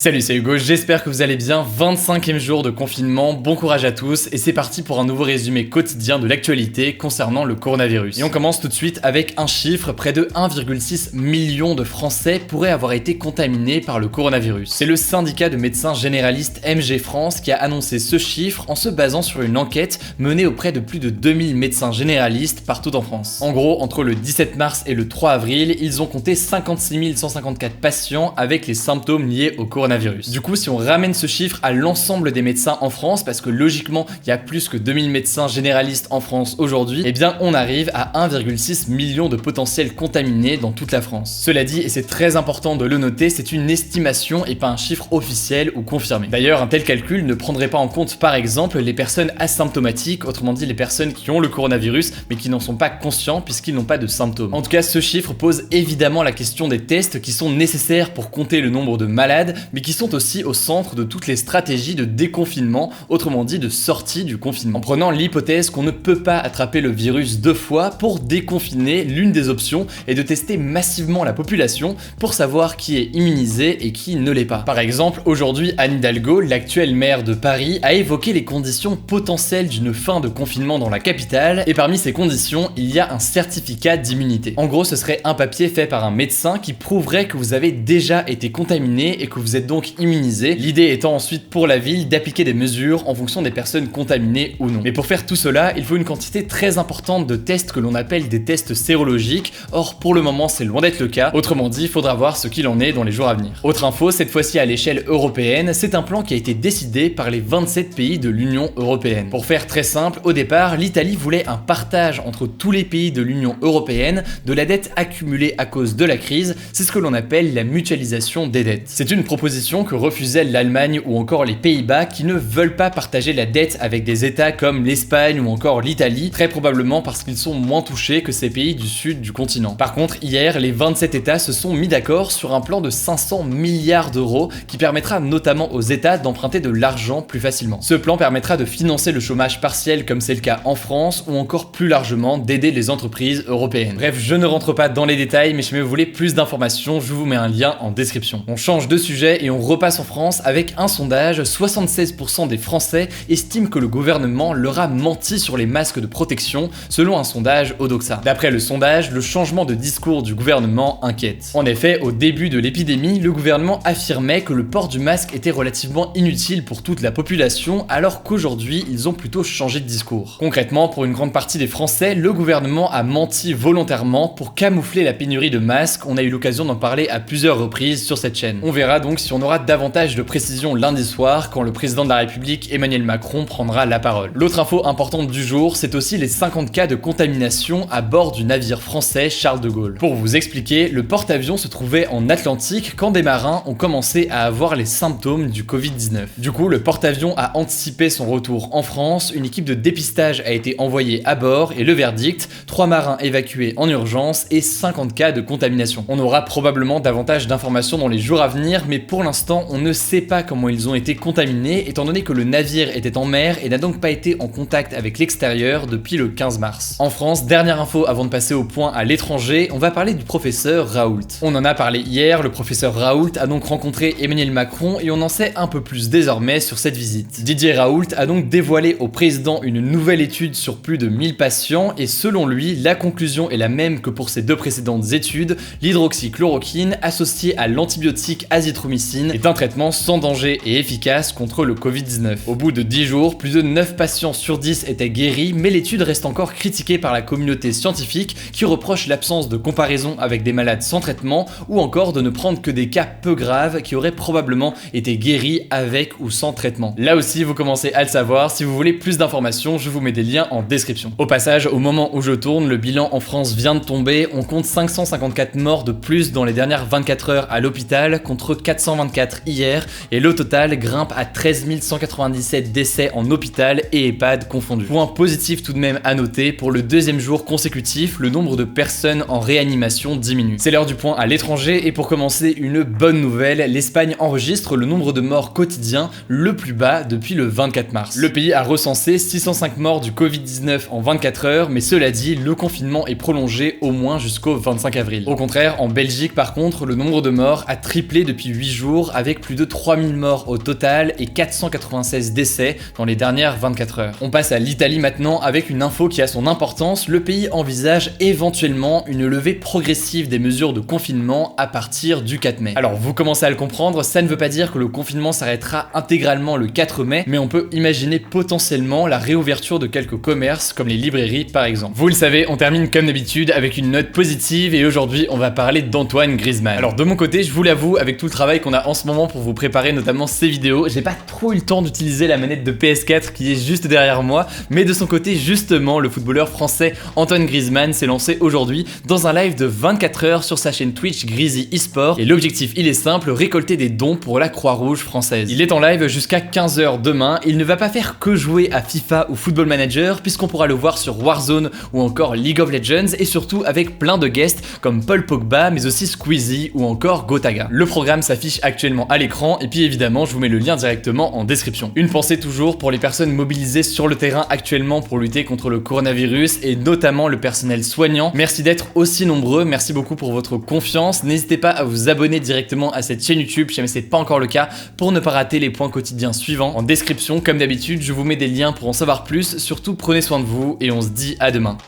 Salut, c'est Hugo, j'espère que vous allez bien. 25e jour de confinement, bon courage à tous et c'est parti pour un nouveau résumé quotidien de l'actualité concernant le coronavirus. Et on commence tout de suite avec un chiffre, près de 1,6 million de Français pourraient avoir été contaminés par le coronavirus. C'est le syndicat de médecins généralistes MG France qui a annoncé ce chiffre en se basant sur une enquête menée auprès de plus de 2000 médecins généralistes partout en France. En gros, entre le 17 mars et le 3 avril, ils ont compté 56 154 patients avec les symptômes liés au coronavirus. Du coup, si on ramène ce chiffre à l'ensemble des médecins en France, parce que logiquement, il y a plus que 2000 médecins généralistes en France aujourd'hui, eh bien on arrive à 1,6 million de potentiels contaminés dans toute la France. Cela dit, et c'est très important de le noter, c'est une estimation et pas un chiffre officiel ou confirmé. D'ailleurs, un tel calcul ne prendrait pas en compte par exemple les personnes asymptomatiques, autrement dit les personnes qui ont le coronavirus mais qui n'en sont pas conscients puisqu'ils n'ont pas de symptômes. En tout cas, ce chiffre pose évidemment la question des tests qui sont nécessaires pour compter le nombre de malades, mais qui sont aussi au centre de toutes les stratégies de déconfinement, autrement dit de sortie du confinement. En prenant l'hypothèse qu'on ne peut pas attraper le virus deux fois, pour déconfiner, l'une des options est de tester massivement la population pour savoir qui est immunisé et qui ne l'est pas. Par exemple, aujourd'hui, Anne Hidalgo, l'actuelle maire de Paris, a évoqué les conditions potentielles d'une fin de confinement dans la capitale, et parmi ces conditions, il y a un certificat d'immunité. En gros, ce serait un papier fait par un médecin qui prouverait que vous avez déjà été contaminé et que vous êtes donc immunisé, l'idée étant ensuite pour la ville d'appliquer des mesures en fonction des personnes contaminées ou non. Mais pour faire tout cela, il faut une quantité très importante de tests que l'on appelle des tests sérologiques, or pour le moment c'est loin d'être le cas, autrement dit il faudra voir ce qu'il en est dans les jours à venir. Autre info, cette fois-ci à l'échelle européenne, c'est un plan qui a été décidé par les 27 pays de l'Union européenne. Pour faire très simple, au départ, l'Italie voulait un partage entre tous les pays de l'Union européenne de la dette accumulée à cause de la crise, c'est ce que l'on appelle la mutualisation des dettes. C'est une proposition que refusaient l'Allemagne ou encore les Pays-Bas qui ne veulent pas partager la dette avec des États comme l'Espagne ou encore l'Italie, très probablement parce qu'ils sont moins touchés que ces pays du sud du continent. Par contre, hier, les 27 États se sont mis d'accord sur un plan de 500 milliards d'euros qui permettra notamment aux États d'emprunter de l'argent plus facilement. Ce plan permettra de financer le chômage partiel comme c'est le cas en France ou encore plus largement d'aider les entreprises européennes. Bref, je ne rentre pas dans les détails, mais si vous voulez plus d'informations, je vous mets un lien en description. On change de sujet et on repasse en France avec un sondage. 76% des Français estiment que le gouvernement leur a menti sur les masques de protection, selon un sondage Odoxa. D'après le sondage, le changement de discours du gouvernement inquiète. En effet, au début de l'épidémie, le gouvernement affirmait que le port du masque était relativement inutile pour toute la population, alors qu'aujourd'hui, ils ont plutôt changé de discours. Concrètement, pour une grande partie des Français, le gouvernement a menti volontairement pour camoufler la pénurie de masques. On a eu l'occasion d'en parler à plusieurs reprises sur cette chaîne. On verra donc si on aura davantage de précision lundi soir quand le président de la République Emmanuel Macron prendra la parole. L'autre info importante du jour, c'est aussi les 50 cas de contamination à bord du navire français Charles de Gaulle. Pour vous expliquer, le porte-avions se trouvait en Atlantique quand des marins ont commencé à avoir les symptômes du Covid-19. Du coup, le porte-avions a anticipé son retour en France, une équipe de dépistage a été envoyée à bord et le verdict, 3 marins évacués en urgence et 50 cas de contamination. On aura probablement davantage d'informations dans les jours à venir, mais pour l'instant, on ne sait pas comment ils ont été contaminés, étant donné que le navire était en mer et n'a donc pas été en contact avec l'extérieur depuis le 15 mars. En France, dernière info avant de passer au point à l'étranger, on va parler du professeur Raoult. On en a parlé hier, le professeur Raoult a donc rencontré Emmanuel Macron et on en sait un peu plus désormais sur cette visite. Didier Raoult a donc dévoilé au président une nouvelle étude sur plus de 1000 patients et selon lui, la conclusion est la même que pour ses deux précédentes études, l'hydroxychloroquine associée à l'antibiotique azithromycine est un traitement sans danger et efficace contre le Covid-19. Au bout de 10 jours, plus de 9 patients sur 10 étaient guéris, mais l'étude reste encore critiquée par la communauté scientifique qui reproche l'absence de comparaison avec des malades sans traitement ou encore de ne prendre que des cas peu graves qui auraient probablement été guéris avec ou sans traitement. Là aussi, vous commencez à le savoir, si vous voulez plus d'informations, je vous mets des liens en description. Au passage, au moment où je tourne, le bilan en France vient de tomber, on compte 554 morts de plus dans les dernières 24 heures à l'hôpital contre 424 hier et le total grimpe à 13 197 décès en hôpital et EHPAD confondus. Point positif tout de même à noter, pour le deuxième jour consécutif, le nombre de personnes en réanimation diminue. C'est l'heure du point à l'étranger et pour commencer, une bonne nouvelle, l'Espagne enregistre le nombre de morts quotidiens le plus bas depuis le 24 mars. Le pays a recensé 605 morts du Covid-19 en 24 heures, mais cela dit, le confinement est prolongé au moins jusqu'au 25 avril. Au contraire, en Belgique par contre, le nombre de morts a triplé depuis 8 jours jours avec plus de 3000 morts au total et 496 décès dans les dernières 24 heures. On passe à l'Italie maintenant avec une info qui a son importance. Le pays envisage éventuellement une levée progressive des mesures de confinement à partir du 4 mai. Alors vous commencez à le comprendre, ça ne veut pas dire que le confinement s'arrêtera intégralement le 4 mai, mais on peut imaginer potentiellement la réouverture de quelques commerces comme les librairies par exemple. Vous le savez, on termine comme d'habitude avec une note positive et aujourd'hui on va parler d'Antoine Griezmann. Alors de mon côté, je vous l'avoue, avec tout le travail qu'on a en ce moment pour vous préparer notamment ces vidéos, j'ai pas trop eu le temps d'utiliser la manette de PS4 qui est juste derrière moi, mais de son côté justement, le footballeur français Antoine Griezmann s'est lancé aujourd'hui dans un live de 24 heures sur sa chaîne Twitch Grizy eSport et l'objectif il est simple, récolter des dons pour la Croix-Rouge française. Il est en live jusqu'à 15 h demain, il ne va pas faire que jouer à FIFA ou Football Manager puisqu'on pourra le voir sur Warzone ou encore League of Legends et surtout avec plein de guests comme Paul Pogba mais aussi Squeezie ou encore Gotaga. Le programme s'affiche actuellement à l'écran et puis évidemment je vous mets le lien directement en description. Une pensée toujours pour les personnes mobilisées sur le terrain actuellement pour lutter contre le coronavirus et notamment le personnel soignant. Merci d'être aussi nombreux, merci beaucoup pour votre confiance. N'hésitez pas à vous abonner directement à cette chaîne YouTube si jamais c'est pas encore le cas pour ne pas rater les points quotidiens suivants. En description, comme d'habitude, je vous mets des liens pour en savoir plus. Surtout prenez soin de vous et on se dit à demain.